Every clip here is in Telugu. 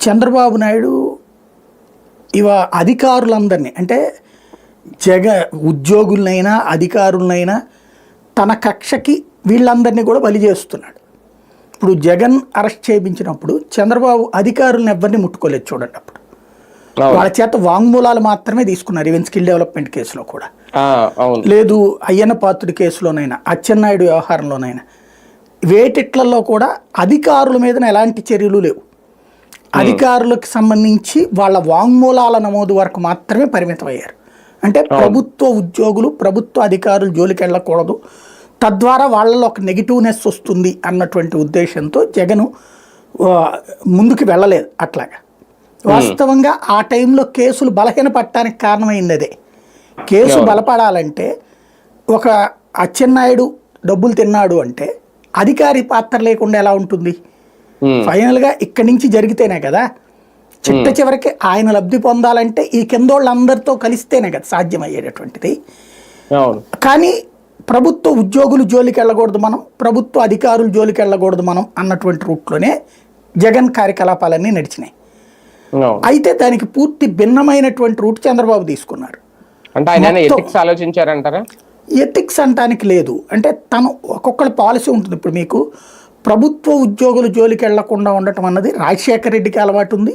చంద్రబాబు నాయుడు అధికారులందరినీ అంటే ఉద్యోగులనైనా అధికారులనైనా తన కక్షకి వీళ్ళందరినీ కూడా బలి చేస్తున్నాడు. ఇప్పుడు జగన్ అరెస్ట్ చేయించినప్పుడు చంద్రబాబు అధికారులను ఎవరిని ముట్టుకోలేదు చూడండి. అప్పుడు వాళ్ళ చేత వాంగ్మూలాలు మాత్రమే తీసుకున్నారు. ఈవెన్ స్కిల్ డెవలప్మెంట్ కేసులో కూడా లేదు, అయ్యన్న పాత్రుడి కేసులోనైనా, అచ్చెన్నాయుడు వ్యవహారంలోనైనా, వేటిట్లలో కూడా అధికారుల మీద ఎలాంటి చర్యలు లేవు. అధికారులకు సంబంధించి వాళ్ళ వాంగ్మూలాల నమోదు వరకు మాత్రమే పరిమితం అయ్యారు. అంటే ప్రభుత్వ ఉద్యోగులు ప్రభుత్వ అధికారులు జోలికి వెళ్ళకూడదు, తద్వారా వాళ్ళలో ఒక నెగిటివ్నెస్ వస్తుంది అన్నటువంటి ఉద్దేశంతో జగను ముందుకు వెళ్ళలేదు. అట్లాగా వాస్తవంగా ఆ టైంలో కేసులు బలహీనపడటానికి కారణమైంది అదే. కేసు బలపడాలంటే ఒక అచ్చెన్నాయుడు డబ్బులు తిన్నాడు అంటే అధికారి పాత్ర లేకుండా ఎలా ఉంటుంది? ఫైనల్గా ఇక్కడి నుంచి జరిగితేనే కదా, చిట్ట చివరికి ఆయన లబ్ధి పొందాలంటే ఈ కిందోళ్ళందరితో కలిస్తేనే కదా సాధ్యమయ్యేటటువంటిది. కానీ ప్రభుత్వ ఉద్యోగులు జోలికి వెళ్ళకూడదు మనం, ప్రభుత్వ అధికారులు జోలికి వెళ్ళకూడదు మనం అన్నటువంటి రూట్లోనే జగన్ కార్యకలాపాలన్నీ నడిచినాయి. అయితే దానికి పూర్తి భిన్నమైనటువంటి రూట్ చంద్రబాబు తీసుకున్నారు. ఎథిక్స్ అంటానికి లేదు. అంటే తను ఒక్కొక్కరి పాలసీ ఉంటుంది. ఇప్పుడు మీకు ప్రభుత్వ ఉద్యోగులు జోలికి వెళ్లకుండా ఉండటం అన్నది రాజశేఖర రెడ్డికి అలవాటు ఉంది,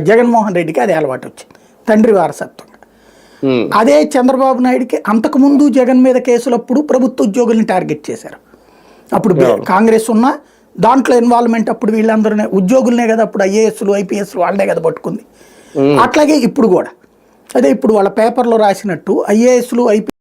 జగన్మోహన్ రెడ్డికి అదే అలవాటు వచ్చింది తండ్రి వారసత్వంగా. అదే చంద్రబాబు నాయుడికి అంతకుముందు జగన్ మీద కేసులప్పుడు ప్రభుత్వ ఉద్యోగుల్ని టార్గెట్ చేశారు. అప్పుడు కాంగ్రెస్ ఉన్న దాంట్లో ఇన్వాల్వ్మెంట్ అప్పుడు వీళ్ళందరూ ఉద్యోగులనే కదా, అప్పుడు ఐఏఎస్లు ఐపీఎస్లు వాళ్ళనే కదా పట్టుకుంది. అట్లాగే ఇప్పుడు కూడా అదే ఇప్పుడు వాళ్ళ పేపర్లో రాసినట్టు ఐఏఎస్లు ఐపీ